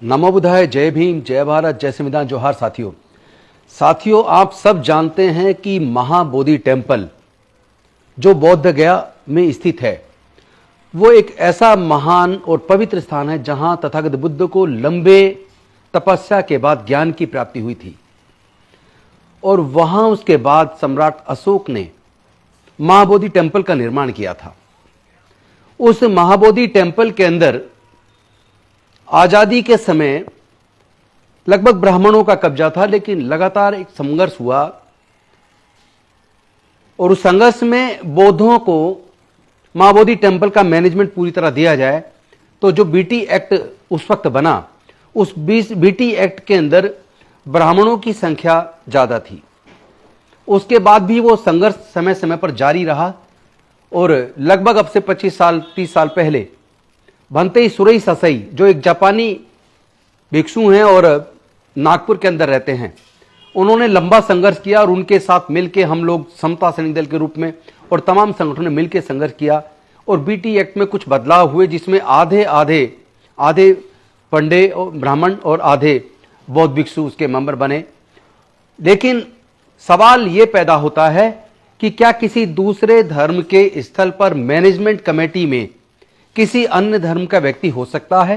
नमो बुद्धाय, जय भीम, जय भारत, जय संविधान, जोहार। साथियों, आप सब जानते हैं कि महाबोधि टेम्पल जो बोध गया में स्थित है वो एक ऐसा महान और पवित्र स्थान है जहां तथागत बुद्ध को लंबे तपस्या के बाद ज्ञान की प्राप्ति हुई थी। और वहां उसके बाद सम्राट अशोक ने महाबोधि टेम्पल का निर्माण किया था। उस महाबोधि टेम्पल के अंदर आजादी के समय लगभग ब्राह्मणों का कब्जा था, लेकिन लगातार एक संघर्ष हुआ और उस संघर्ष में बौद्धों को महाबोधि टेम्पल का मैनेजमेंट पूरी तरह दिया जाए। तो जो बीटी एक्ट उस वक्त बना, उस बीटी एक्ट के अंदर ब्राह्मणों की संख्या ज्यादा थी। उसके बाद भी वो संघर्ष समय समय पर जारी रहा और लगभग अब से 25 साल 30 साल पहले भंते सुरई ससई, जो एक जापानी भिक्षु हैं और नागपुर के अंदर रहते हैं, उन्होंने लंबा संघर्ष किया और उनके साथ मिलकर हम लोग समता सैनिक दल के रूप में और तमाम संगठनों ने मिलकर संघर्ष किया और बीटी एक्ट में कुछ बदलाव हुए, जिसमें आधे पंडे और ब्राह्मण और आधे बौद्ध भिक्षु उसके मेंबर बने। लेकिन सवाल यह पैदा होता है कि क्या किसी दूसरे धर्म के स्थल पर मैनेजमेंट कमेटी में किसी अन्य धर्म का व्यक्ति हो सकता है?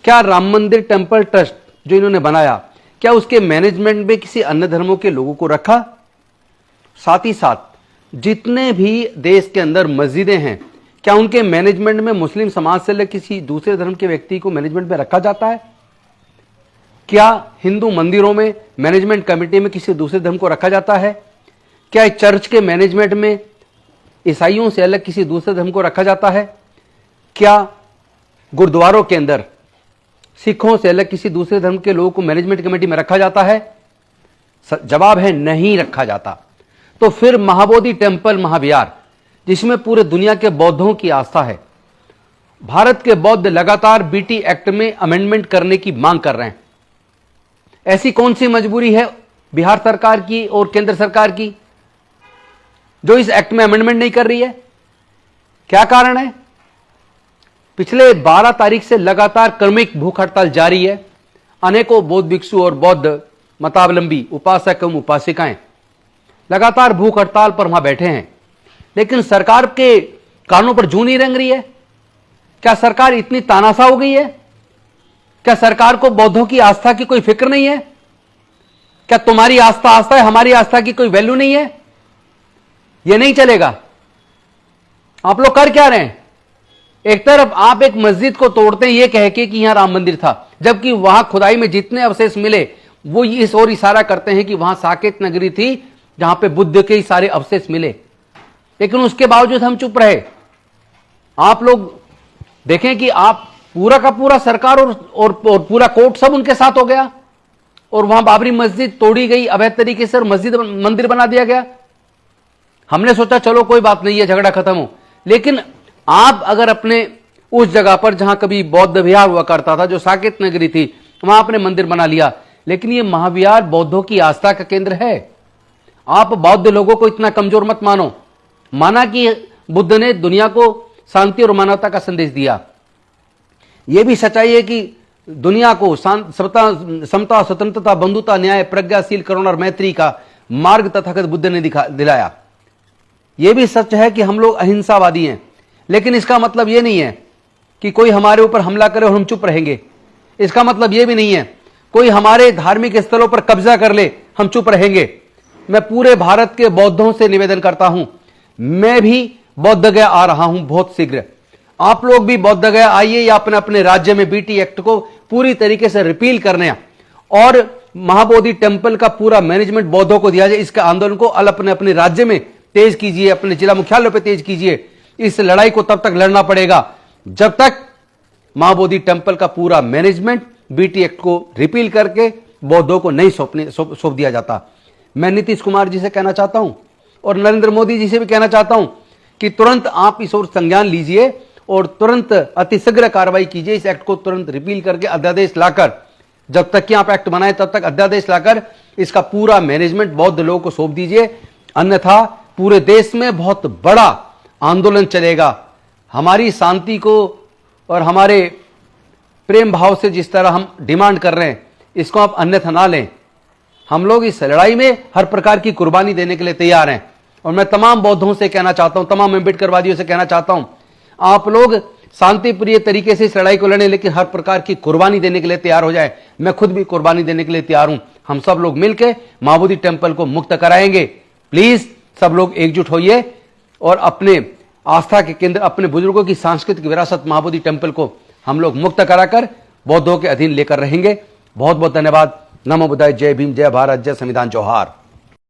क्या राम मंदिर टेम्पल ट्रस्ट जो इन्होंने बनाया, क्या उसके मैनेजमेंट में किसी अन्य धर्मों के लोगों को रखा? साथ ही साथ जितने भी देश के अंदर मस्जिदें हैं, क्या उनके मैनेजमेंट में मुस्लिम समाज से लेकर किसी दूसरे धर्म के व्यक्ति को मैनेजमेंट में रखा जाता है? क्या हिंदू मंदिरों में मैनेजमेंट कमेटी में किसी दूसरे धर्म को रखा जाता है? क्या चर्च के मैनेजमेंट में ईसाइयों से अलग किसी दूसरे धर्म को रखा जाता है? क्या गुरुद्वारों के अंदर सिखों से अलग किसी दूसरे धर्म के लोगों को मैनेजमेंट कमेटी में रखा जाता है? जवाब है नहीं रखा जाता। तो फिर महाबोधि टेम्पल महाविहार, जिसमें पूरे दुनिया के बौद्धों की आस्था है, भारत के बौद्ध लगातार बीटी एक्ट में अमेंडमेंट करने की मांग कर रहे हैं। ऐसी कौन सी मजबूरी है बिहार सरकार की और केंद्र सरकार की जो इस एक्ट में अमेंडमेंट नहीं कर रही है? क्या कारण है? पिछले 12 तारीख से लगातार क्रमिक भूख हड़ताल जारी है। अनेकों बौद्ध भिक्षु और बौद्ध मतावलंबी उपासक एवं उपासिकाएं लगातार भूख हड़ताल पर वहां बैठे हैं, लेकिन सरकार के कानों पर जूं नहीं रंग रही है। क्या सरकार इतनी तानाशा हो गई है? क्या सरकार को बौद्धों की आस्था की कोई फिक्र नहीं है? क्या तुम्हारी आस्था आस्था है, हमारी आस्था की कोई वैल्यू नहीं है? यह नहीं चलेगा। आप लोग कर क्या रहे हैं? एक तरफ आप एक मस्जिद को तोड़ते हैं ये कह के कि यहां राम मंदिर था, जबकि वहां खुदाई में जितने अवशेष मिले वो इस ओर इशारा करते हैं कि वहां साकेत नगरी थी जहां पे बुद्ध के ही सारे अवशेष मिले। लेकिन उसके बावजूद हम चुप रहे। आप लोग देखें कि आप पूरा का पूरा सरकार और पूरा कोर्ट सब उनके साथ हो गया और वहां बाबरी मस्जिद तोड़ी गई अवैध तरीके से और मस्जिद मंदिर बना दिया गया। हमने सोचा चलो कोई बात नहीं है, झगड़ा खत्म हो। लेकिन आप अगर अपने उस जगह पर जहां कभी बौद्ध विहार हुआ करता था, जो साकेत नगरी थी, वहां आपने मंदिर बना लिया। लेकिन यह महाविहार बौद्धों की आस्था का केंद्र है। आप बौद्ध लोगों को इतना कमजोर मत मानो। माना कि बुद्ध ने दुनिया को शांति और मानवता का संदेश दिया। यह भी सच्चाई है कि दुनिया को समता, स्वतंत्रता, बंधुता, न्याय, प्रज्ञाशील, करुणा और मैत्री का मार्ग तथागत बुद्ध ने दिलाया। यह भी सच है कि हम लोग अहिंसावादी हैं, लेकिन इसका मतलब यह नहीं है कि कोई हमारे ऊपर हमला करे और हम चुप रहेंगे। इसका मतलब यह भी नहीं है कोई हमारे धार्मिक स्थलों पर कब्जा कर ले, हम चुप रहेंगे। मैं पूरे भारत के बौद्धों से निवेदन करता हूं, मैं भी बौद्ध गया आ रहा हूं बहुत शीघ्र। आप लोग भी बौद्ध गया आइए या अपने अपने राज्य में बीटी एक्ट को पूरी तरीके से रिपील करने और महाबोधि टेम्पल का पूरा मैनेजमेंट बौद्धों को दिया जाए। इसका आंदोलन को अपने अपने राज्य में तेज कीजिए, अपने जिला मुख्यालयों पर तेज कीजिए। इस लड़ाई को तब तक लड़ना पड़ेगा जब तक महाबोधि टेम्पल का पूरा मैनेजमेंट बीटी एक्ट को रिपील करके बौद्धों को नहीं सौंप दिया जाता। मैं नीतीश कुमार जी से कहना चाहता हूं और नरेंद्र मोदी जी से भी कहना चाहता हूं कि तुरंत आप इस ओर संज्ञान लीजिए और तुरंत अतिशीघ्र कार्रवाई कीजिए। इस एक्ट को तुरंत रिपील करके अध्यादेश लाकर, जब तक कि आप एक्ट बनाए तब तक अध्यादेश लाकर इसका पूरा मैनेजमेंट बौद्ध लोगों को सौंप दीजिए। अन्यथा पूरे देश में बहुत बड़ा आंदोलन चलेगा। हमारी शांति को और हमारे प्रेम भाव से जिस तरह हम डिमांड कर रहे हैं, इसको आप अन्यथा ना लें। हम लोग इस लड़ाई में हर प्रकार की कुर्बानी देने के लिए तैयार हैं। और मैं तमाम बौद्धों से कहना चाहता हूं, तमाम अम्बेडकरवादियों से कहना चाहता हूं, आप लोग शांतिप्रिय तरीके से इस लड़ाई को लड़ें, लेकिन हर प्रकार की कुर्बानी देने के लिए तैयार हो जाए। मैं खुद भी कुर्बानी देने के लिए तैयार हूं। हम सब लोग मिलकर मां बोधि टेम्पल को मुक्त कराएंगे। प्लीज सब लोग एकजुट होइए और अपने आस्था के केंद्र, अपने बुजुर्गों की सांस्कृतिक विरासत मां बोधि टेम्पल को हम लोग मुक्त कराकर बौद्धों के अधीन लेकर रहेंगे। बहुत बहुत धन्यवाद। नमो बुद्धाय। जय भीम, जय भारत, जय संविधान, जोहार।